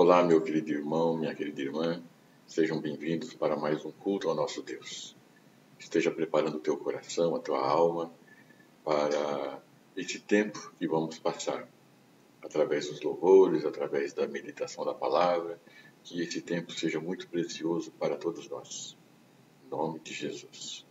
Olá, meu querido irmão, minha querida irmã, sejam bem-vindos para mais um culto ao nosso Deus. Esteja preparando o teu coração, a tua alma, para este tempo que vamos passar, através dos louvores, através da meditação da palavra, que este tempo seja muito precioso para todos nós. Em nome de Jesus.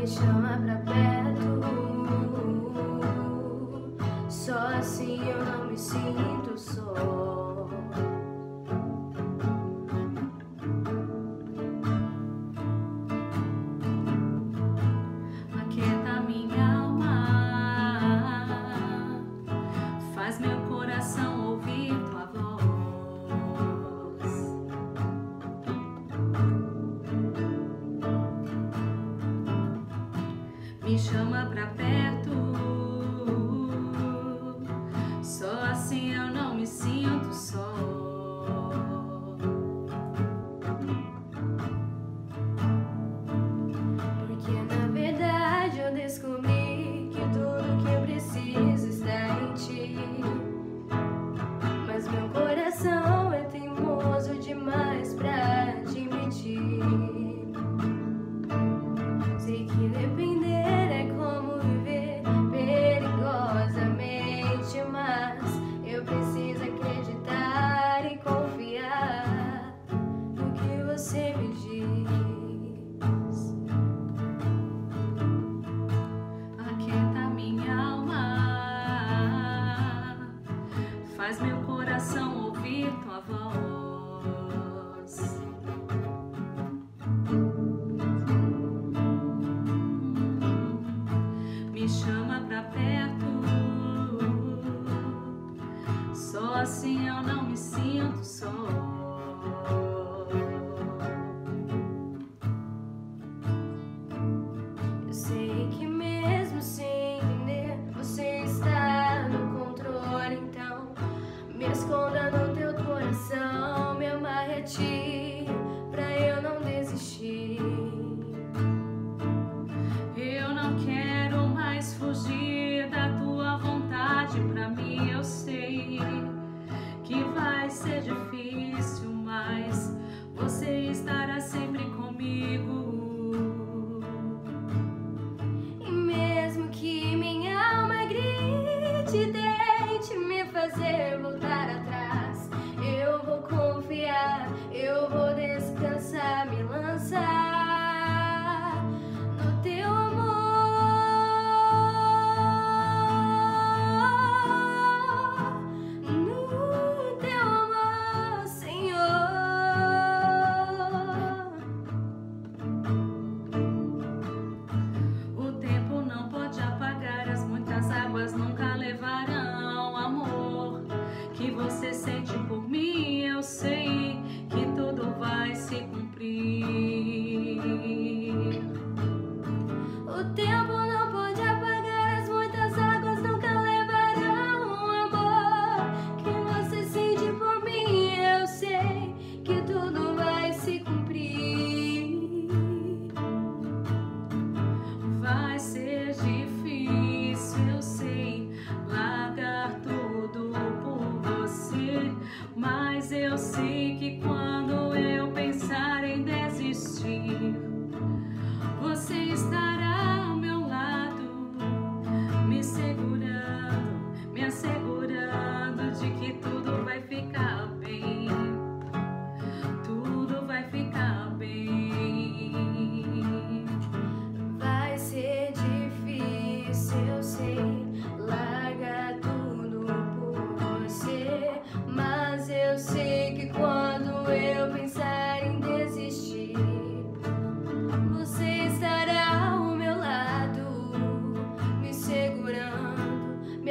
Chama pra perto, só assim eu não me sinto só. Aquieta minha alma, faz meu coração ouvir tua voz. Me chama pra perto, só assim eu não me sinto só. Porque na verdade eu descobri que tudo que eu preciso está em ti. Mas meu coração é teimoso demais pra admitir. Sei que depender é como viver perigosamente, mas eu preciso acreditar e confiar no que você me diz. Aquieta minha alma, faz meu coração ouvir tua voz. Me chama pra perto, só assim eu não me sinto só. Eu sei que mesmo sem entender, você está no controle, então me esconda no teu coração, me amarre a ti, pra eu não desistir. Eu não quero mais fugir da tua vontade, pra mim eu sei que vai ser difícil, mas você estará sempre comigo. E mesmo que minha alma grite, tente me fazer voltar atrás, eu vou confiar, eu vou descansar, me lançar no teu amor, no teu amor, Senhor. O tempo não pode apagar, as muitas águas nunca levarão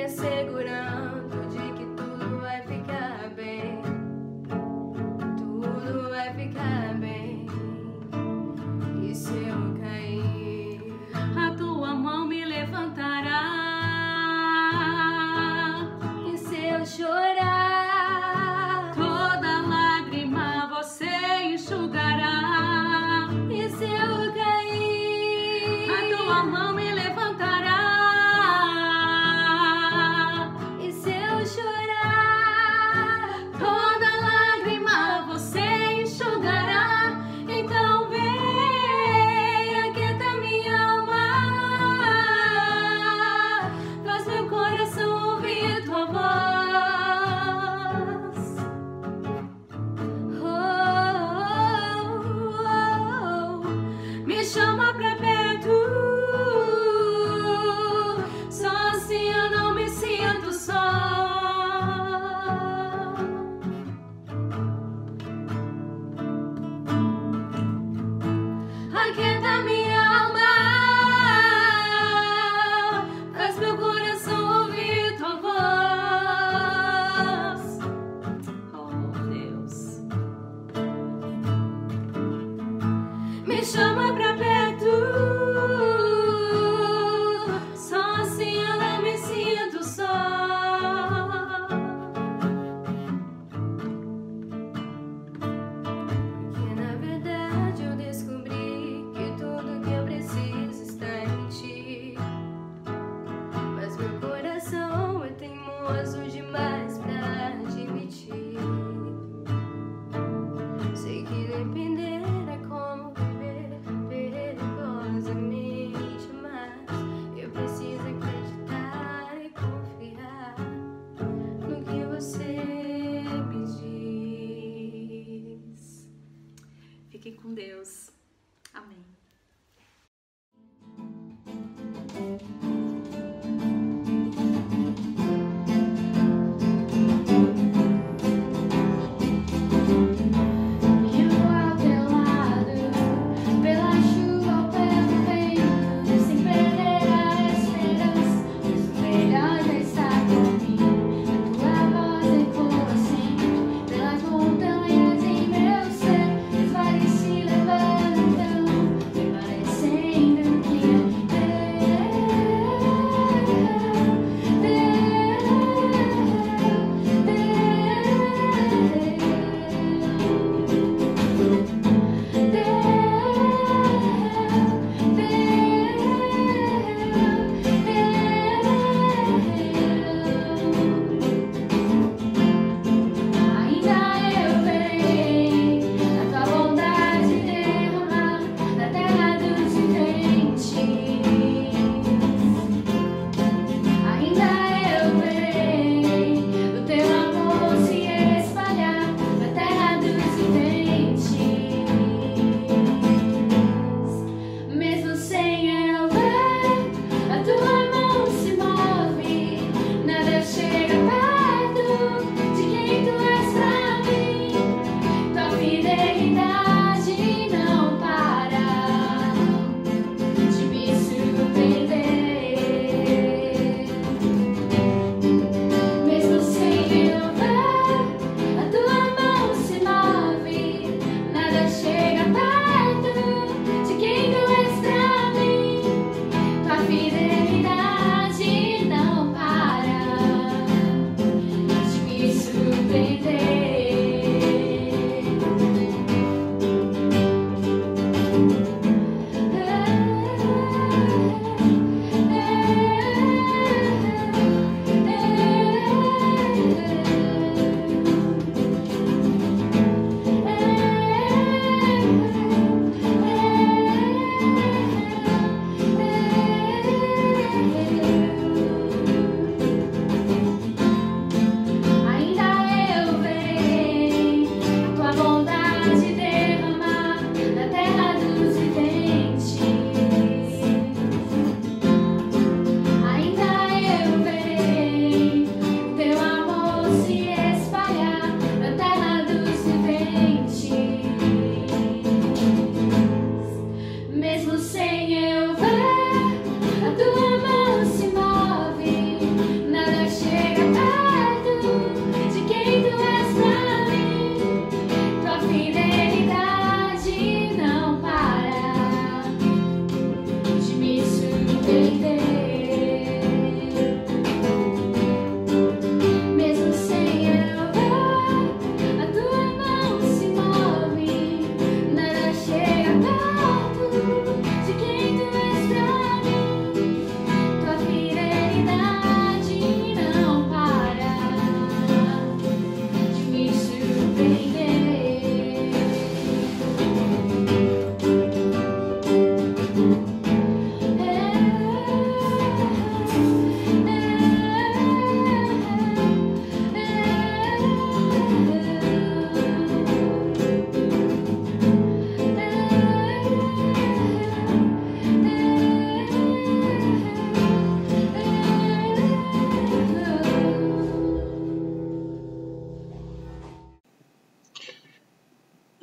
assegurando de que tudo vai ficar bem. Tudo vai ficar bem. E se eu cair, a tua mão me levantará. e se eu chorar, Toda lágrima você enxugará. e se eu cair, A tua mão me levantará. e se eu chorar, Toda lágrima você enxugará. então vem, aquieta minha alma, faz meu coração ouvir tua voz. Oh, oh, oh, Me chama pra perto. só assim eu não me sinto só. Aquieta minha alma, faz meu coração ouvir tua voz. Oh, Deus. Me chama pra perto, só assim eu não me sinto só. Porque na verdade eu descobri que tudo que eu preciso está em ti. Mas meu coração é teimoso demais pra admitir. Sei que depender é como viver perigosamente, mas eu preciso acreditar e confiar no que você me diz. Fique com Deus. Amém. Eu ao teu lado, pela chuva ou pelo vento, sem perder a esperança, pois o melhor já está por mim. A tua voz ecoa sempre pelas montanhas em meu ser, nos vales se levanta.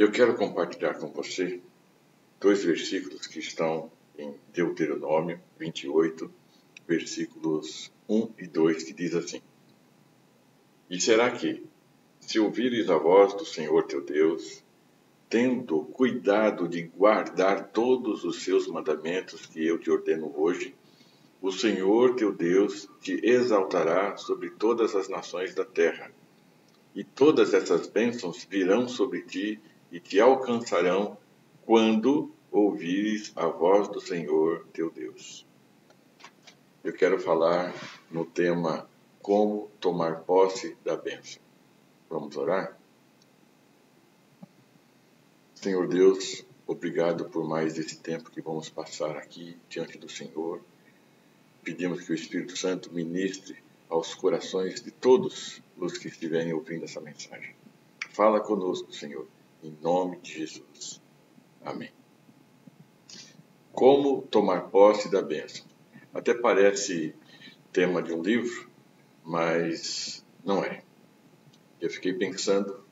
Eu quero compartilhar com você 2 versículos que estão em Deuteronômio 28, versículos 1 e 2, que diz assim: E será que, se ouvires a voz do Senhor teu Deus, tendo cuidado de guardar todos os seus mandamentos que eu te ordeno hoje, o Senhor teu Deus te exaltará sobre todas as nações da terra, e todas essas bênçãos virão sobre ti e te alcançarão quando ouvires a voz do Senhor teu Deus. Eu quero falar no tema como tomar posse da bênção. Vamos orar? Senhor Deus, obrigado por mais esse tempo que vamos passar aqui diante do Senhor. Pedimos que o Espírito Santo ministre aos corações de todos os que estiverem ouvindo essa mensagem. Fala conosco, Senhor, em nome de Jesus. Amém. Como tomar posse da bênção? Até parece tema de um livro, mas não é. Eu fiquei pensando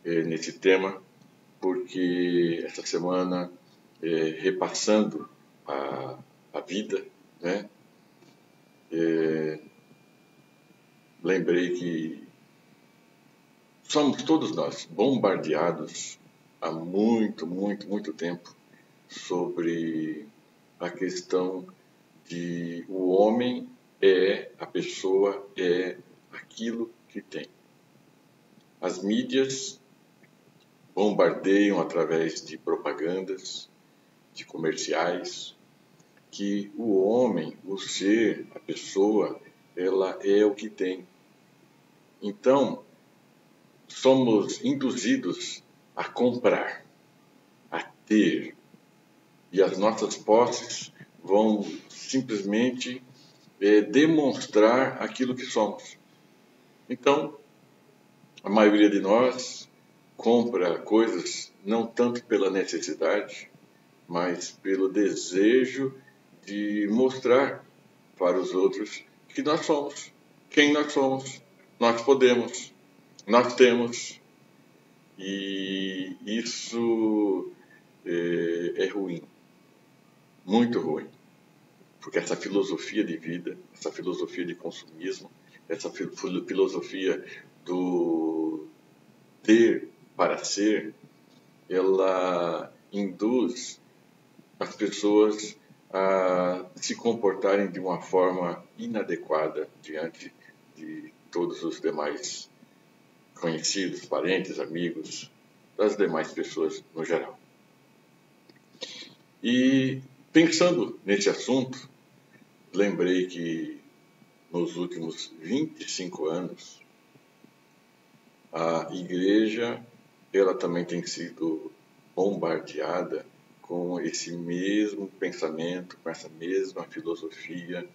nesse tema porque essa semana, repassando a vida, né? Lembrei que somos todos nós bombardeados há muito tempo sobre a questão de o homem a pessoa é aquilo que tem. As mídias bombardeiam através de propagandas, de comerciais, que o homem, o ser, a pessoa, ela é o que tem. Então, somos induzidos a comprar, a ter, e as nossas posses vão simplesmente demonstrar aquilo que somos. Então, a maioria de nós compra coisas não tanto pela necessidade, mas pelo desejo de mostrar para os outros que nós somos, quem nós somos, nós podemos, nós temos. E isso é ruim, muito ruim, porque essa filosofia de vida, essa filosofia de consumismo, essa filosofia do ter para ser, ela induz as pessoas a se comportarem de uma forma inadequada diante de todos os demais conhecidos, parentes, amigos, das demais pessoas no geral. E pensando nesse assunto, lembrei que nos últimos 25 anos, a igreja ela também tem sido bombardeada com esse mesmo pensamento, com essa mesma filosofia,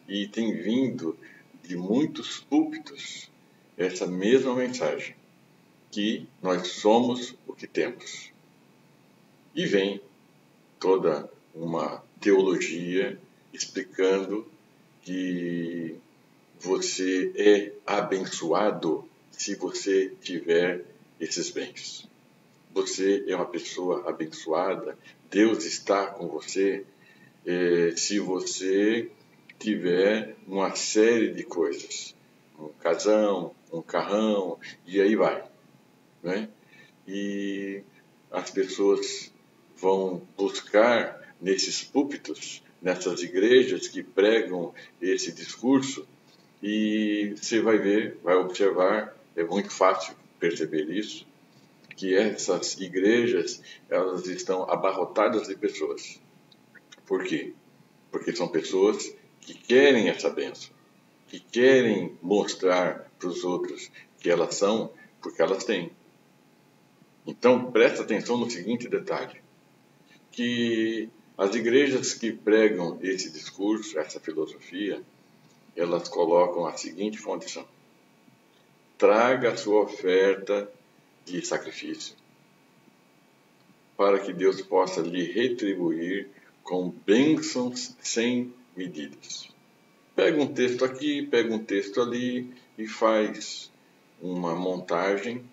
e tem vindo de muitos púlpitos essa mesma mensagem, que nós somos o que temos. E vem toda uma teologia explicando que você é abençoado se você tiver esses bens. Você é uma pessoa abençoada, Deus está com você se você tiver uma série de coisas. Um casão, um carrão, e aí vai, né? E as pessoas vão buscar nesses púlpitos, nessas igrejas que pregam esse discurso, e você vai ver, vai observar, é muito fácil perceber isso, que essas igrejas, elas estão abarrotadas de pessoas. Por quê? Porque são pessoas que querem essa bênção, que querem mostrar para os outros que elas são, porque elas têm. Então, presta atenção no seguinte detalhe, que as igrejas que pregam esse discurso, essa filosofia, elas colocam a seguinte condição: traga a sua oferta de sacrifício, para que Deus possa lhe retribuir com bênçãos sem medidas. Pega um texto aqui, pega um texto ali e faz uma montagem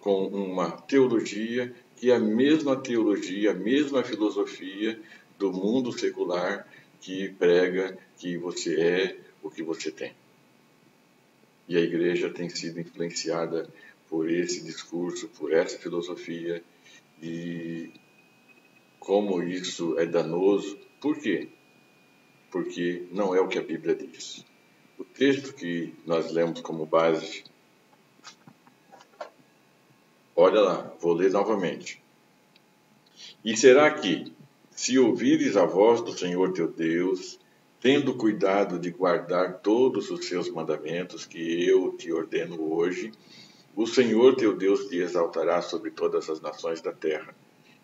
com uma teologia que é a mesma teologia, a mesma filosofia do mundo secular que prega que você é o que você tem. E a igreja tem sido influenciada por esse discurso, por essa filosofia, e como isso é danoso. Por quê? Porque não é o que a Bíblia diz. O texto que nós lemos como base, olha lá, vou ler novamente. E será que, se ouvires a voz do Senhor teu Deus, tendo cuidado de guardar todos os seus mandamentos que eu te ordeno hoje, o Senhor teu Deus te exaltará sobre todas as nações da terra,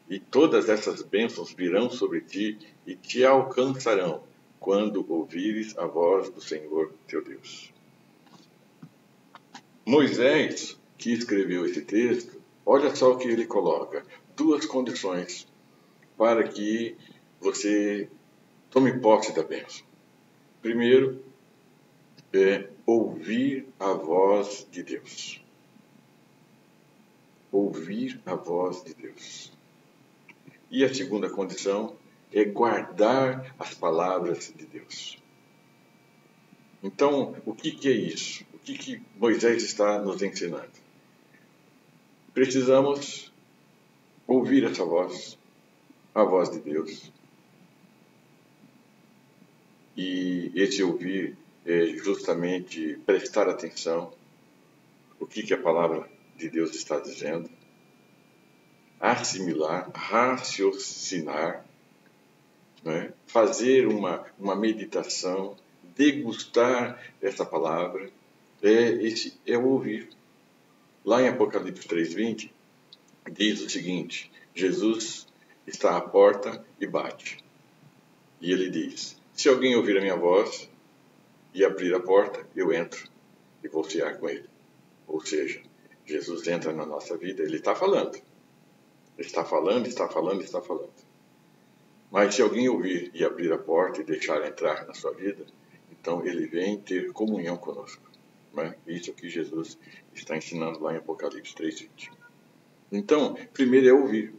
e todas essas bênçãos virão sobre ti e te alcançarão, quando ouvires a voz do Senhor teu Deus. Moisés, que escreveu esse texto, olha só o que ele coloca. 2 condições para que você tome posse da bênção. Primeiro, é ouvir a voz de Deus. Ouvir a voz de Deus. E a segunda condição é guardar as palavras de Deus. Então, o que é isso? O que Moisés está nos ensinando? Precisamos ouvir essa voz, a voz de Deus. E esse ouvir é justamente prestar atenção o que a palavra de Deus está dizendo, assimilar, raciocinar, né? Fazer uma meditação, degustar essa palavra, é ouvir. Lá em Apocalipse 3:20, diz o seguinte: Jesus está à porta e bate. E ele diz: se alguém ouvir a minha voz e abrir a porta, eu entro e vou cear com ele. Ou seja, Jesus entra na nossa vida, ele está falando. Ele está falando, está falando, está falando. Mas se alguém ouvir e abrir a porta e deixar entrar na sua vida, então ele vem ter comunhão conosco. Né? Isso que Jesus está ensinando lá em Apocalipse 3:20. Então, primeiro é ouvir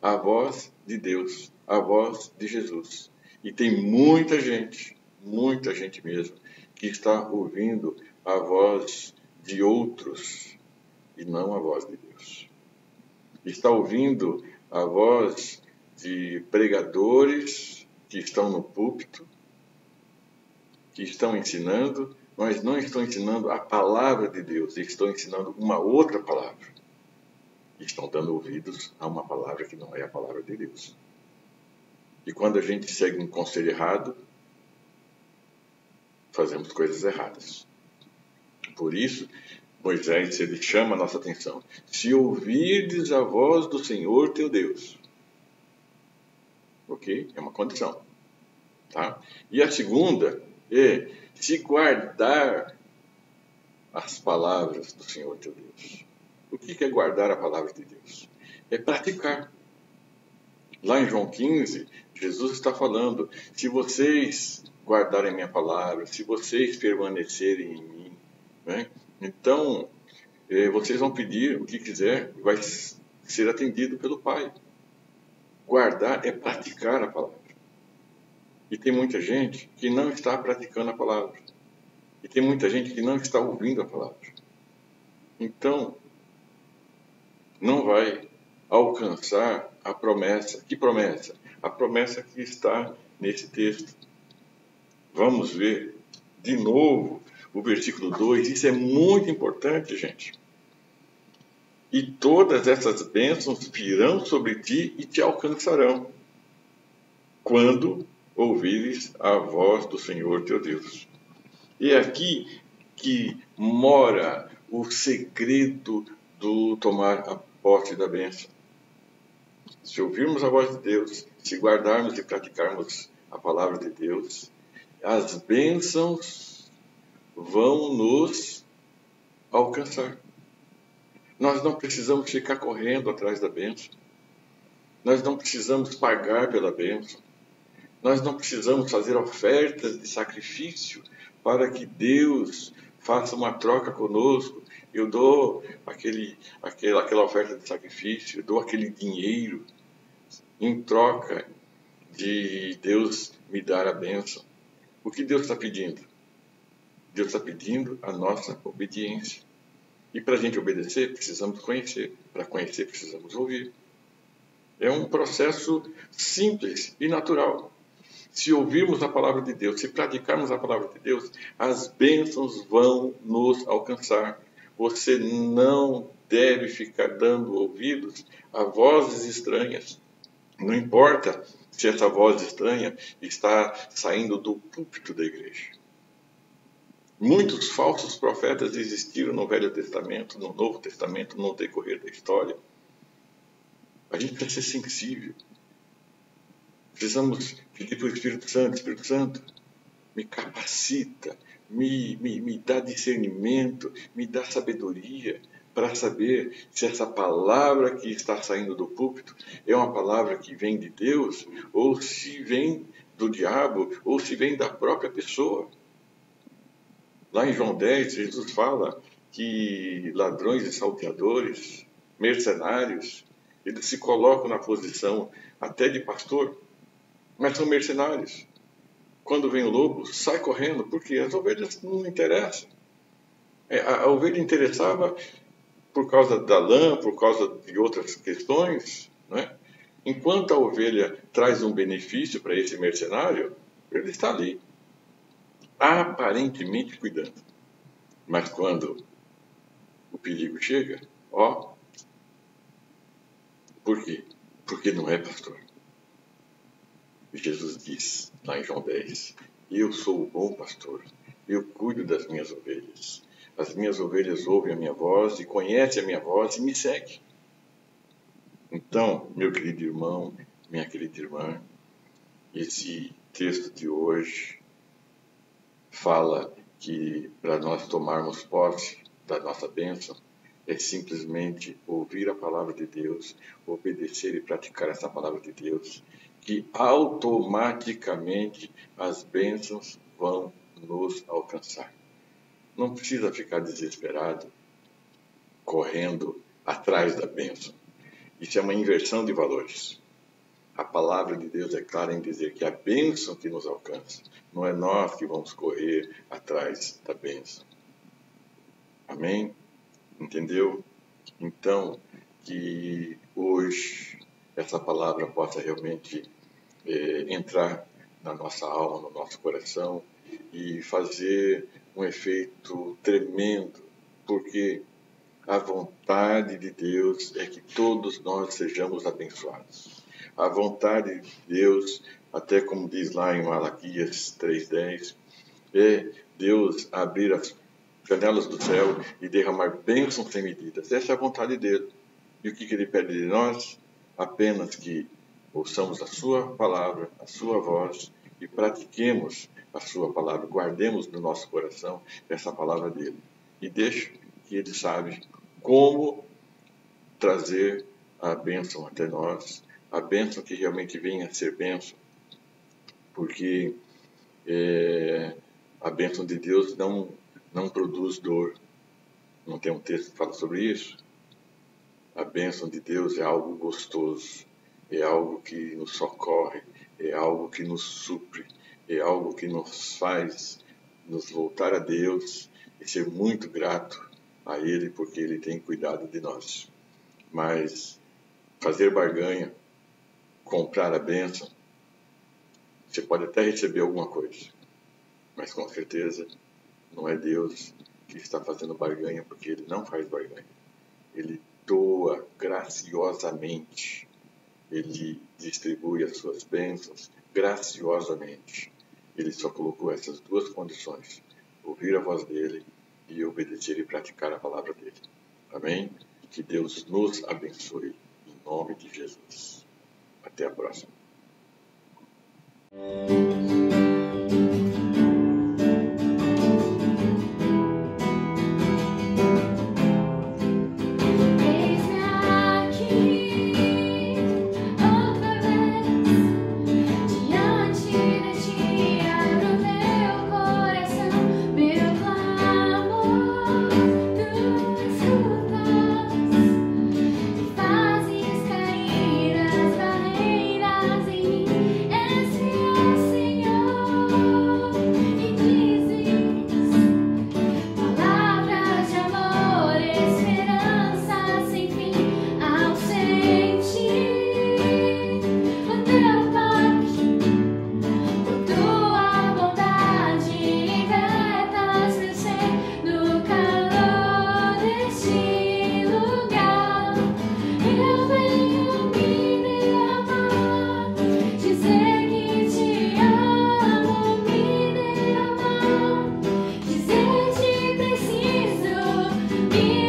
a voz de Deus, a voz de Jesus. E tem muita gente mesmo, que está ouvindo a voz de outros e não a voz de Deus. Está ouvindo a voz de pregadores que estão no púlpito, que estão ensinando, mas não estão ensinando a palavra de Deus, estão ensinando uma outra palavra. Estão dando ouvidos a uma palavra que não é a palavra de Deus. E quando a gente segue um conselho errado, fazemos coisas erradas. Por isso, Moisés, ele chama a nossa atenção. Se ouvirdes a voz do Senhor teu Deus. Ok? É uma condição. Tá? E a segunda é se guardar as palavras do Senhor teu Deus. O que é guardar a palavra de Deus? É praticar. Lá em João 15, Jesus está falando: se vocês guardarem a minha palavra, se vocês permanecerem em mim, né? Então, vocês vão pedir o que quiser e vai ser atendido pelo Pai. Guardar é praticar a palavra. E tem muita gente que não está praticando a palavra. E tem muita gente que não está ouvindo a palavra. Então, não vai alcançar a promessa. Que promessa? A promessa que está nesse texto. Vamos ver de novo o versículo 2. Isso é muito importante, gente. E todas essas bênçãos virão sobre ti e te alcançarão, quando ouvires a voz do Senhor teu Deus. E é aqui que mora o segredo do tomar a posse da bênção. Se ouvirmos a voz de Deus, se guardarmos e praticarmos a palavra de Deus, as bênçãos vão nos alcançar. Nós não precisamos ficar correndo atrás da bênção. Nós não precisamos pagar pela bênção. Nós não precisamos fazer ofertas de sacrifício para que Deus faça uma troca conosco. Eu dou aquela oferta de sacrifício, eu dou aquele dinheiro em troca de Deus me dar a bênção. O que Deus está pedindo? Deus está pedindo a nossa obediência. E para a gente obedecer, precisamos conhecer. Para conhecer, precisamos ouvir. É um processo simples e natural. Se ouvirmos a palavra de Deus, se praticarmos a palavra de Deus, as bênçãos vão nos alcançar. Você não deve ficar dando ouvidos a vozes estranhas. Não importa se essa voz estranha está saindo do púlpito da igreja. Muitos falsos profetas existiram no Velho Testamento, no Novo Testamento, no decorrer da história. A gente precisa ser sensível. Precisamos pedir para o Espírito Santo, me capacita, me dá discernimento, me dá sabedoria para saber se essa palavra que está saindo do púlpito é uma palavra que vem de Deus, ou se vem do diabo, ou se vem da própria pessoa. Lá em João 10, Jesus fala que ladrões e salteadores, mercenários, eles se colocam na posição até de pastor, mas são mercenários. Quando vem o lobo, sai correndo, porque as ovelhas não interessam. A ovelha interessava por causa da lã, por causa de outras questões, né? Enquanto a ovelha traz um benefício para esse mercenário, ele está ali, aparentemente cuidando. Mas quando o perigo chega, por quê? Porque não é pastor. Jesus diz, lá em João 10, eu sou o bom pastor, eu cuido das minhas ovelhas. As minhas ovelhas ouvem a minha voz e conhecem a minha voz e me seguem. Então, meu querido irmão, minha querida irmã, esse texto de hoje fala que para nós tomarmos posse da nossa bênção, é simplesmente ouvir a palavra de Deus, obedecer e praticar essa palavra de Deus, que automaticamente as bênçãos vão nos alcançar. Não precisa ficar desesperado, correndo atrás da bênção. Isso é uma inversão de valores. A palavra de Deus é clara em dizer que a bênção que nos alcança, não é nós que vamos correr atrás da bênção. Amém? Entendeu? Então, que hoje essa palavra possa realmente entrar na nossa alma, no nosso coração e fazer um efeito tremendo, porque a vontade de Deus é que todos nós sejamos abençoados. A vontade de Deus, até como diz lá em Malaquias 3:10, é Deus abrir as janelas do céu e derramar bênçãos sem medidas. Essa é a vontade dele. E o que ele pede de nós? Apenas que ouçamos a sua palavra, a sua voz e pratiquemos a sua palavra, guardemos no nosso coração essa palavra dele. E deixe que ele sabe como trazer a bênção até nós, a bênção que realmente venha a ser bênção, porque a bênção de Deus não produz dor. Não tem um texto que fala sobre isso? A bênção de Deus é algo gostoso, é algo que nos socorre, é algo que nos supre, é algo que nos faz nos voltar a Deus e ser muito grato a Ele, porque Ele tem cuidado de nós. Mas fazer barganha, comprar a bênção, você pode até receber alguma coisa, mas com certeza não é Deus que está fazendo barganha, porque Ele não faz barganha. Ele doa graciosamente. Ele distribui as suas bênçãos graciosamente. Ele só colocou essas duas condições: ouvir a voz dele e obedecer e praticar a palavra dele. Amém? Que Deus nos abençoe, em nome de Jesus. Até a próxima. Diante de ti, abro meu coração, meu clamor. me